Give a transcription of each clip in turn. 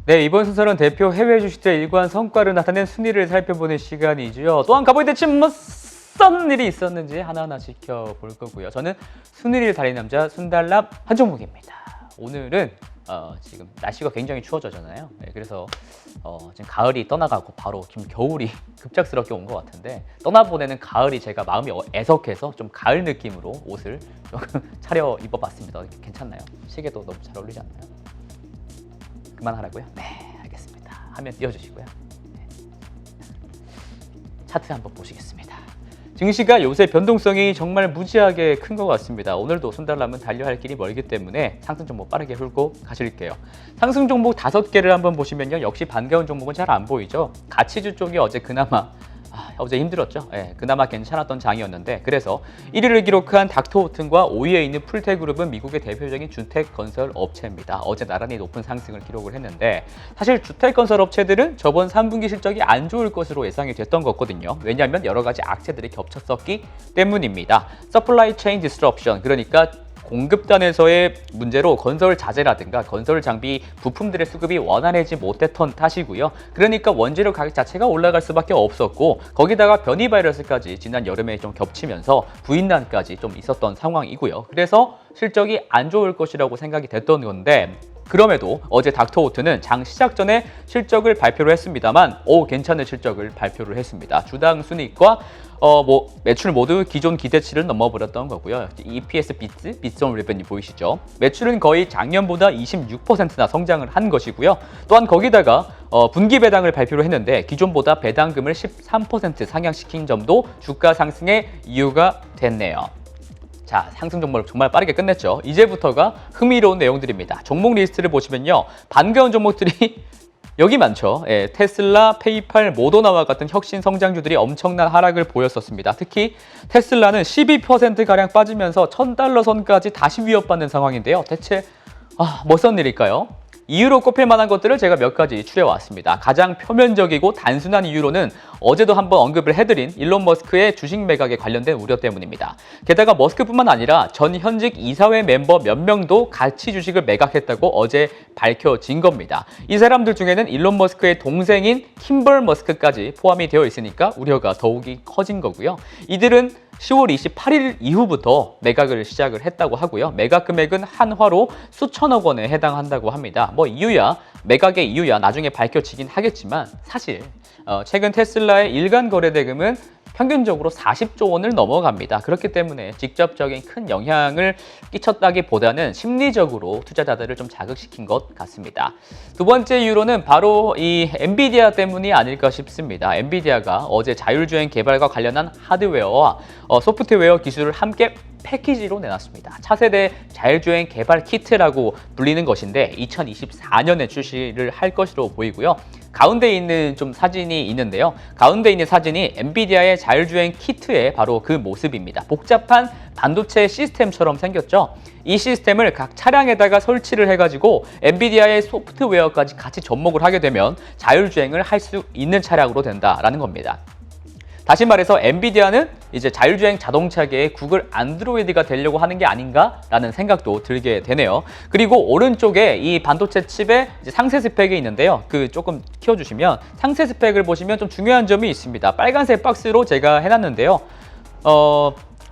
네, 이번 순서는 대표 해외 주식들의 일관 성과를 나타낸 순위를 살펴보는 시간이죠. 또한 가보이 대체 무슨 일이 있었는지 하나하나 지켜볼 거고요. 저는 순위를 달린 남자 순달람 한종목입니다. 오늘은 지금 날씨가 굉장히 추워졌잖아요. 네, 그래서 지금 가을이 떠나가고 바로 지금 겨울이 급작스럽게 온 것 같은데 떠나보내는 가을이 제가 마음이 애석해서 좀 가을 느낌으로 옷을 조금 차려 입어봤습니다. 괜찮나요? 시계도 너무 잘 어울리지 않나요? 그만하라고요? 네, 알겠습니다. 화면 띄워주시고요. 네. 차트 한번 보시겠습니다. 증시가 요새 변동성이 정말 무지하게 큰 것 같습니다. 오늘도 순달람은 달려야 할 길이 멀기 때문에 상승 종목 빠르게 훑고 가실게요. 상승 종목 5개를 한번 보시면요. 역시 반가운 종목은 잘 안 보이죠. 가치주 쪽이 어제 그나마 어제 힘들었죠. 네, 그나마 괜찮았던 장이었는데 그래서 1위를 기록한 닥터호튼과 5위에 있는 풀테그룹은 미국의 대표적인 주택건설 업체입니다. 어제 나란히 높은 상승을 기록을 했는데 사실 주택건설 업체들은 저번 3분기 실적이 안 좋을 것으로 예상이 됐던 거거든요. 왜냐하면 여러 가지 악재들이 겹쳤었기 때문입니다. 서플라이 체인 디스럽션, 그러니까 공급단에서의 문제로 건설 자재라든가 건설 장비 부품들의 수급이 원활하지 못했던 탓이고요. 그러니까 원재료 가격 자체가 올라갈 수밖에 없었고 거기다가 변이 바이러스까지 지난 여름에 좀 겹치면서 부인난까지 좀 있었던 상황이고요. 그래서 실적이 안 좋을 것이라고 생각이 됐던 건데 그럼에도 어제 닥터호튼은 장 시작 전에 실적을 발표를 했습니다만 괜찮은 실적을 발표를 했습니다. 주당 순이익과 매출 모두 기존 기대치를 넘어버렸던 거고요. EPS 비트 온 레베뉴 보이시죠? 매출은 거의 작년보다 26%나 성장을 한 것이고요. 또한 거기다가 분기 배당을 발표를 했는데 기존보다 배당금을 13% 상향시킨 점도 주가 상승의 이유가 됐네요. 자, 상승 종목을 정말 빠르게 끝냈죠. 이제부터가 흥미로운 내용들입니다. 종목 리스트를 보시면요. 반가운 종목들이 여기 많죠. 예, 테슬라, 페이팔, 모더나와 같은 혁신 성장주들이 엄청난 하락을 보였었습니다. 특히 테슬라는 12%가량 빠지면서 $1,000 선까지 다시 위협받는 상황인데요. 대체 무슨 일일까요? 이유로 꼽힐 만한 것들을 제가 몇 가지 추려왔습니다. 가장 표면적이고 단순한 이유로는 어제도 한번 언급을 해드린 일론 머스크의 주식 매각에 관련된 우려 때문입니다. 게다가 머스크뿐만 아니라 전 현직 이사회 멤버 몇 명도 같이 주식을 매각했다고 어제 밝혀진 겁니다. 이 사람들 중에는 일론 머스크의 동생인 킴벌 머스크까지 포함이 되어 있으니까 우려가 더욱이 커진 거고요. 이들은 10월 28일 이후부터 매각을 시작을 했다고 하고요. 매각 금액은 한화로 수천억 원에 해당한다고 합니다. 매각의 이유야 나중에 밝혀지긴 하겠지만 사실 최근 테슬라의 일간 거래 대금은 평균적으로 40조 원을 넘어갑니다. 그렇기 때문에 직접적인 큰 영향을 끼쳤다기보다는 심리적으로 투자자들을 좀 자극시킨 것 같습니다. 두 번째 이유로는 바로 이 엔비디아 때문이 아닐까 싶습니다. 엔비디아가 어제 자율주행 개발과 관련한 하드웨어와 소프트웨어 기술을 함께 패키지로 내놨습니다. 차세대 자율주행 개발 키트라고 불리는 것인데 2024년에 출시를 할 것으로 보이고요. 가운데 있는 좀 사진이 있는데요. 가운데 있는 사진이 엔비디아의 자율주행 키트의 바로 그 모습입니다. 복잡한 반도체 시스템처럼 생겼죠. 이 시스템을 각 차량에다가 설치를 해가지고 엔비디아의 소프트웨어까지 같이 접목을 하게 되면 자율주행을 할 수 있는 차량으로 된다라는 겁니다. 다시 말해서 엔비디아는 이제 자율주행 자동차계의 구글 안드로이드가 되려고 하는 게 아닌가라는 생각도 들게 되네요. 그리고 오른쪽에 이 반도체 칩의 이제 상세 스펙이 있는데요. 조금 키워주시면 상세 스펙을 보시면 좀 중요한 점이 있습니다. 빨간색 박스로 제가 해놨는데요.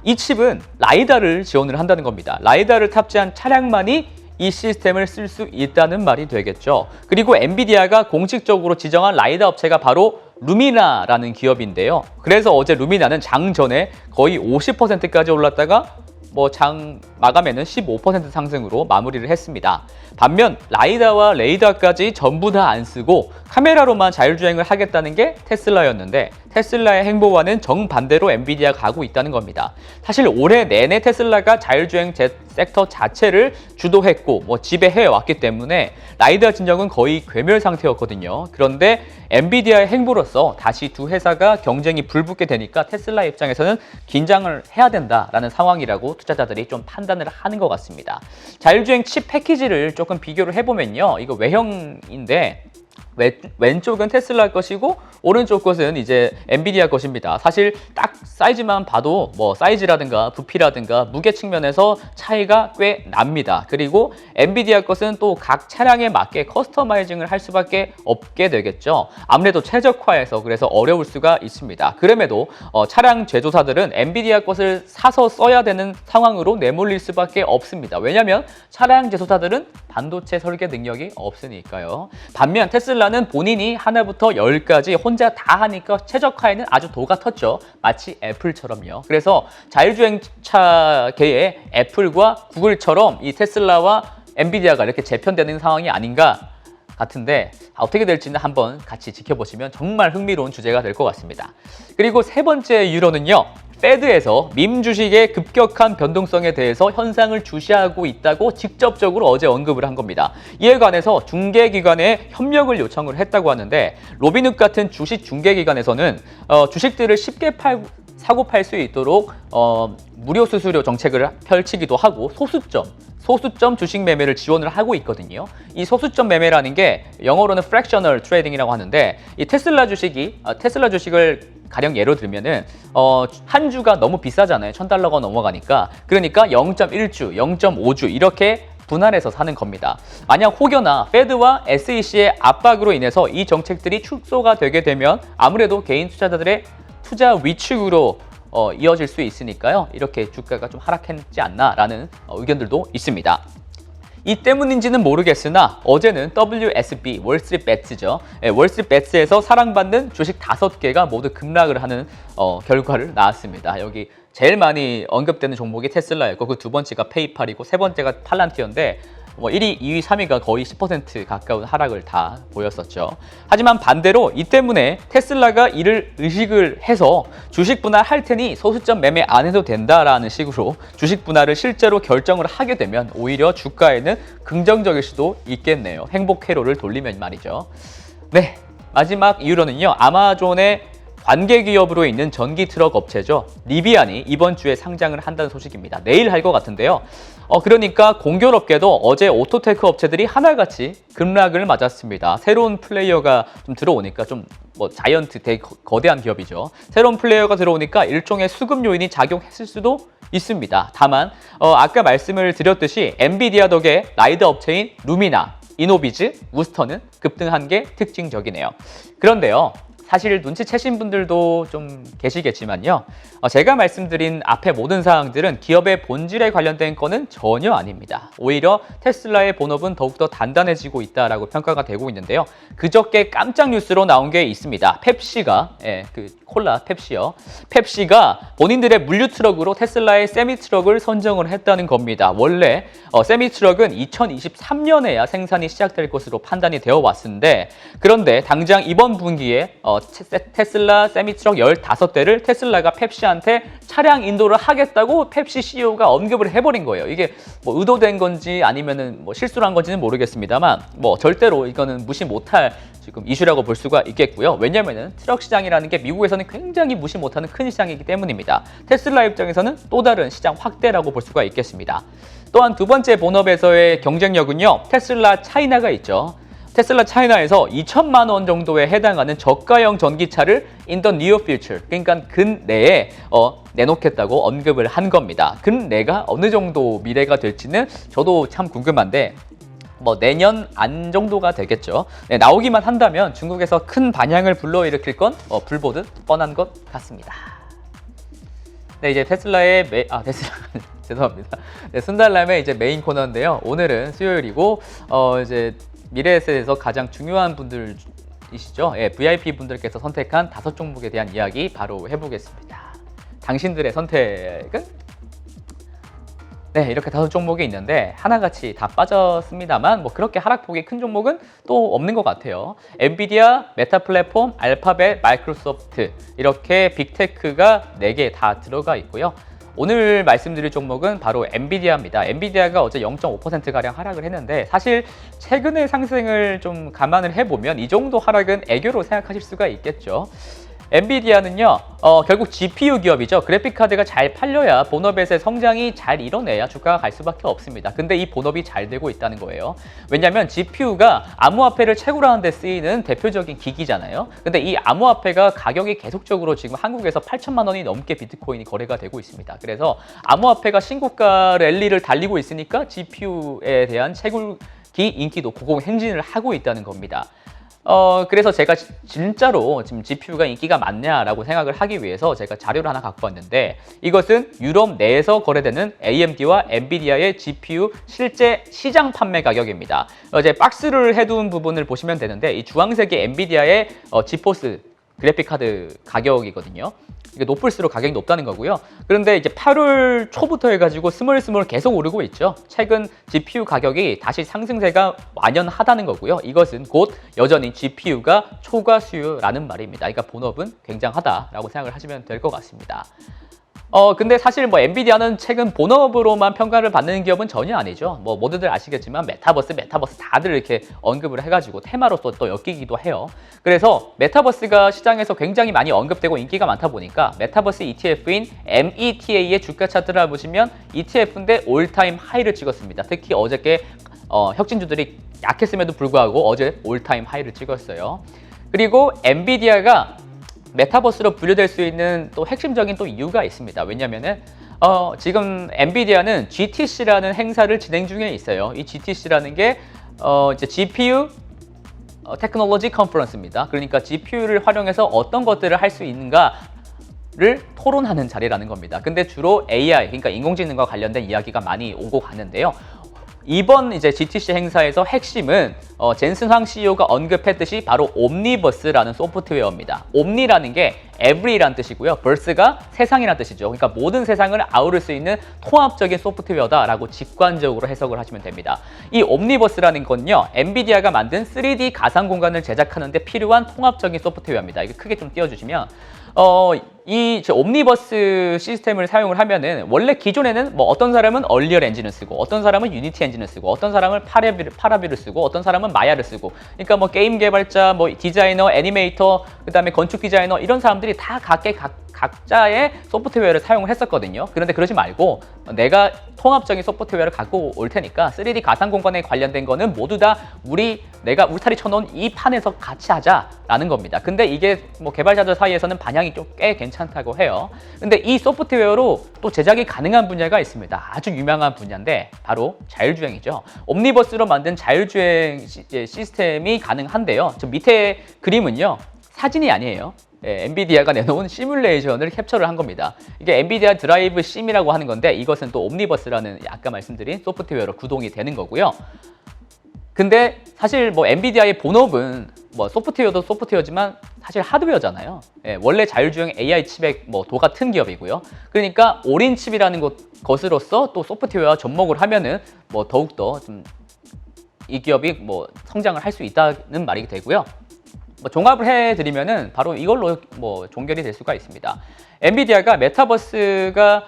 이 칩은 라이다를 지원을 한다는 겁니다. 라이다를 탑재한 차량만이 이 시스템을 쓸 수 있다는 말이 되겠죠. 그리고 엔비디아가 공식적으로 지정한 라이다 업체가 바로 루미나라는 기업인데요. 그래서 어제 루미나는 장 전에 거의 50%까지 올랐다가 장 마감에는 15% 상승으로 마무리를 했습니다. 반면 라이다와 레이더까지 전부 다 안 쓰고 카메라로만 자율주행을 하겠다는 게 테슬라였는데 테슬라의 행보와는 정반대로 엔비디아가 가고 있다는 겁니다. 사실 올해 내내 테슬라가 자율주행 섹터 자체를 주도했고 지배해왔기 때문에 라이더 진영은 거의 괴멸 상태였거든요. 그런데 엔비디아의 행보로서 다시 두 회사가 경쟁이 불붙게 되니까 테슬라 입장에서는 긴장을 해야 된다라는 상황이라고 투자자들이 좀 판단을 하는 것 같습니다. 자율주행 칩 패키지를 조금 비교를 해보면요. 이거 외형인데 왼쪽은 테슬라 것이고 오른쪽 것은 이제 엔비디아 것입니다. 사실 딱 사이즈만 봐도 뭐 사이즈라든가 부피라든가 무게 측면에서 차이가 꽤 납니다. 그리고 엔비디아 것은 또 각 차량에 맞게 커스터마이징을 할 수밖에 없게 되겠죠. 아무래도 최적화해서 그래서 어려울 수가 있습니다. 그럼에도 차량 제조사들은 엔비디아 것을 사서 써야 되는 상황으로 내몰릴 수밖에 없습니다. 왜냐하면 차량 제조사들은 반도체 설계 능력이 없으니까요. 반면 테슬라는 본인이 하나부터 10까지 혼자 다 하니까 최적화에는 아주 도가 텄죠. 마치 애플처럼요. 그래서 자율주행차계의 애플과 구글처럼 이 테슬라와 엔비디아가 이렇게 재편되는 상황이 아닌가 같은데 어떻게 될지는 한번 같이 지켜보시면 정말 흥미로운 주제가 될 것 같습니다. 그리고 세 번째 이유로는요. 페드에서 밈 주식의 급격한 변동성에 대해서 현상을 주시하고 있다고 직접적으로 어제 언급을 한 겁니다. 이에 관해서 중개기관에 협력을 요청을 했다고 하는데 로빈훗 같은 주식 중개기관에서는 주식들을 쉽게 사고 팔 수 있도록 무료 수수료 정책을 펼치기도 하고 소수점 주식 매매를 지원을 하고 있거든요. 이 소수점 매매라는 게 영어로는 fractional trading이라고 하는데 이 테슬라 주식을 가령 예로 들면은 한 주가 너무 비싸잖아요. $1,000가 넘어가니까. 그러니까 0.1주, 0.5주 이렇게 분할해서 사는 겁니다. 만약 혹여나 페드와 SEC의 압박으로 인해서 이 정책들이 축소가 되게 되면 아무래도 개인 투자자들의 투자 위축으로 이어질 수 있으니까요. 이렇게 주가가 좀 하락했지 않나라는 의견들도 있습니다. 이 때문인지는 모르겠으나 어제는 WSB, 월스트리트배츠죠. 월스트리트배츠에서 사랑받는 주식 5개가 모두 급락을 하는 결과를 낳았습니다. 여기 제일 많이 언급되는 종목이 테슬라였고 그 두 번째가 페이팔이고 세 번째가 팔란티어인데 1위, 2위, 3위가 거의 10% 가까운 하락을 다 보였었죠. 하지만 반대로 이 때문에 테슬라가 이를 의식을 해서 주식 분할할 테니 소수점 매매 안 해도 된다라는 식으로 주식 분할을 실제로 결정을 하게 되면 오히려 주가에는 긍정적일 수도 있겠네요. 행복 회로를 돌리면 말이죠. 네, 마지막 이유로는요. 아마존의 관계 기업으로 있는 전기 트럭 업체죠. 리비안이 이번 주에 상장을 한다는 소식입니다. 내일 할 것 같은데요. 그러니까 공교롭게도 어제 오토테크 업체들이 하나같이 급락을 맞았습니다. 새로운 플레이어가 좀 들어오니까 좀 자이언트 되게 거대한 기업이죠. 새로운 플레이어가 들어오니까 일종의 수급 요인이 작용했을 수도 있습니다. 다만 아까 말씀을 드렸듯이 엔비디아 덕에 라이더 업체인 루미나, 이노비즈, 우스터는 급등한 게 특징적이네요. 그런데요. 사실 눈치채신 분들도 좀 계시겠지만요. 제가 말씀드린 앞에 모든 사항들은 기업의 본질에 관련된 거는 전혀 아닙니다. 오히려 테슬라의 본업은 더욱더 단단해지고 있다라고 평가가 되고 있는데요. 그저께 깜짝 뉴스로 나온 게 있습니다. 펩시가, 그 콜라 펩시요. 펩시가 본인들의 물류 트럭으로 테슬라의 세미 트럭을 선정을 했다는 겁니다. 원래 세미 트럭은 2023년에야 생산이 시작될 것으로 판단이 되어 왔는데 그런데 당장 이번 분기에 테슬라 세미트럭 15대를 테슬라가 펩시한테 차량 인도를 하겠다고 펩시 CEO가 언급을 해버린 거예요. 이게 의도된 건지 아니면은 실수를 한 건지는 모르겠습니다만 절대로 이거는 무시 못할 지금 이슈라고 볼 수가 있겠고요. 왜냐면은 트럭 시장이라는 게 미국에서는 굉장히 무시 못하는 큰 시장이기 때문입니다. 테슬라 입장에서는 또 다른 시장 확대라고 볼 수가 있겠습니다. 또한 두 번째 본업에서의 경쟁력은요. 테슬라 차이나가 있죠. 테슬라 차이나에서 2천만 원 정도에 해당하는 저가형 전기차를 in the near future, 그러니까 근내에 내놓겠다고 언급을 한 겁니다. 근내가 어느 정도 미래가 될지는 저도 참 궁금한데 내년 안 정도가 되겠죠. 네, 나오기만 한다면 중국에서 큰 반향을 불러일으킬 건 불보듯 뻔한 것 같습니다. 네, 이제 테슬라의 죄송합니다. 네, 순달람의 이제 메인 코너인데요. 오늘은 수요일이고 이제 미래에셋에서 가장 중요한 분들이시죠. VIP 분들께서 선택한 5종목에 대한 이야기 바로 해보겠습니다. 당신들의 선택은? 네, 이렇게 5종목이 있는데 하나같이 다 빠졌습니다만 그렇게 하락폭이 큰 종목은 또 없는 것 같아요. 엔비디아, 메타 플랫폼, 알파벳, 마이크로소프트 이렇게 빅테크가 4개 다 들어가 있고요. 오늘 말씀드릴 종목은 바로 엔비디아입니다. 엔비디아가 어제 0.5%가량 하락을 했는데 사실 최근의 상승을 좀 감안을 해보면 이 정도 하락은 애교로 생각하실 수가 있겠죠. 엔비디아는요, 결국 GPU 기업이죠. 그래픽 카드가 잘 팔려야 본업에서의 성장이 잘 이뤄내야 주가가 갈 수밖에 없습니다. 근데 이 본업이 잘 되고 있다는 거예요. 왜냐하면 GPU가 암호화폐를 채굴 하는 데 쓰이는 대표적인 기기잖아요. 근데 이 암호화폐가 가격이 계속적으로 지금 한국에서 8천만 원이 넘게 비트코인이 거래가 되고 있습니다. 그래서 암호화폐가 신고가 랠리를 달리고 있으니까 GPU에 대한 채굴기 인기도 고공행진을 하고 있다는 겁니다. 그래서 제가 진짜로 지금 GPU가 인기가 많냐라고 생각을 하기 위해서 제가 자료를 하나 갖고 왔는데, 이것은 유럽 내에서 거래되는 AMD와 엔비디아의 GPU 실제 시장 판매 가격입니다. 이제 박스를 해둔 부분을 보시면 되는데, 이 주황색이 엔비디아의 지포스 그래픽 카드 가격이거든요. 이게 높을수록 가격이 높다는 거고요. 그런데 이제 8월 초부터 해가지고 스물스물 계속 오르고 있죠. 최근 GPU 가격이 다시 상승세가 완연하다는 거고요. 이것은 곧 여전히 GPU가 초과 수요라는 말입니다. 그러니까 본업은 굉장하다라고 생각을 하시면 될 것 같습니다. 근데 사실 뭐 엔비디아는 최근 본업으로만 평가를 받는 기업은 전혀 아니죠. 뭐 모두들 아시겠지만 메타버스 다들 이렇게 언급을 해가지고 테마로 또 엮이기도 해요. 그래서 메타버스가 시장에서 굉장히 많이 언급되고 인기가 많다 보니까 메타버스 ETF인 META의 주가 차트를 보시면 ETF인데 올타임 하이를 찍었습니다. 특히 어저께 혁신주들이 약했음에도 불구하고 어제 올타임 하이를 찍었어요. 그리고 엔비디아가 메타버스로 분류될 수 있는 또 핵심적인 또 이유가 있습니다. 왜냐면은 지금 엔비디아는 GTC라는 행사를 진행 중에 있어요. 이 GTC라는 게 이제 GPU 테크놀로지 컨퍼런스입니다. 그러니까 GPU를 활용해서 어떤 것들을 할 수 있는가를 토론하는 자리라는 겁니다. 근데 주로 AI, 그러니까 인공지능과 관련된 이야기가 많이 오고 가는데요. 이번 이제 GTC 행사에서 핵심은 젠슨 황 CEO가 언급했듯이 바로 옴니버스라는 소프트웨어입니다. 옴니라는 게 every란 뜻이고요. 버스가 세상이란 뜻이죠. 그러니까 모든 세상을 아우를 수 있는 통합적인 소프트웨어다라고 직관적으로 해석을 하시면 됩니다. 이 옴니버스라는 건요, 엔비디아가 만든 3D 가상 공간을 제작하는 데 필요한 통합적인 소프트웨어입니다. 이거 크게 좀 띄워주시면 이 옴니버스 시스템을 사용을 하면은 원래 기존에는 뭐 어떤 사람은 얼리얼 엔진을 쓰고 어떤 사람은 유니티 엔진을 쓰고 어떤 사람은 파라비를 쓰고 어떤 사람은 마야를 쓰고, 그러니까 뭐 게임 개발자, 뭐 디자이너, 애니메이터, 그다음에 건축 디자이너 이런 사람들이 다 각자의 소프트웨어를 사용을 했었거든요. 그런데 그러지 말고 내가 통합적인 소프트웨어를 갖고 올 테니까 3D 가상 공간에 관련된 거는 모두 다 내가 울타리 쳐놓은 이 판에서 같이 하자라는 겁니다. 근데 이게 뭐 개발자들 사이에서는 반향이 좀 꽤 괜찮다고 해요. 근데 이 소프트웨어로 또 제작이 가능한 분야가 있습니다. 아주 유명한 분야인데 바로 자율주행이죠. 옴니버스로 만든 자율주행 시스템이 가능한데요. 저 밑에 그림은요, 사진이 아니에요. 엔비디아가 내놓은 시뮬레이션을 캡처를 한 겁니다. 이게 엔비디아 드라이브 심이라고 하는 건데, 이것은 또 옴니버스라는 아까 말씀드린 소프트웨어로 구동이 되는 거고요. 근데 사실 뭐 엔비디아의 본업은 뭐 소프트웨어도 소프트웨어지만 사실 하드웨어잖아요. 원래 자율주행 AI 칩의 뭐 도 같은 기업이고요. 그러니까 올인 칩이라는 것으로서 또 소프트웨어와 접목을 하면은 뭐 더욱더 좀 이 기업이 뭐 성장을 할 수 있다는 말이 되고요. 뭐 종합을 해드리면은 바로 이걸로 뭐 종결이 될 수가 있습니다. 엔비디아가 메타버스로서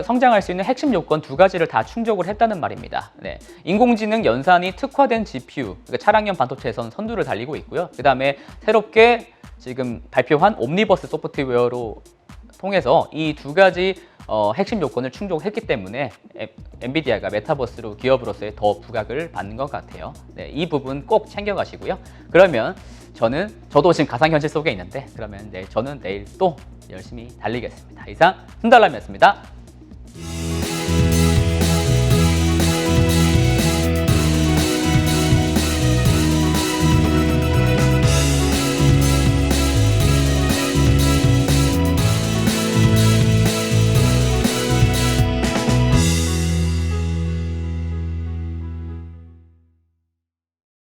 성장할 수 있는 핵심 요건 두 가지를 다 충족을 했다는 말입니다. 네. 인공지능 연산이 특화된 GPU, 그러니까 차량용 반도체에서는 선두를 달리고 있고요. 그 다음에 새롭게 지금 발표한 옴니버스 소프트웨어로 통해서 이 두 가지 핵심 요건을 충족했기 때문에 엔비디아가 메타버스로 기업으로서의 더 부각을 받는 것 같아요. 네, 이 부분 꼭 챙겨가시고요. 그러면 저도 지금 가상현실 속에 있는데, 그러면 저는 내일 또 열심히 달리겠습니다. 이상 순달람이었습니다.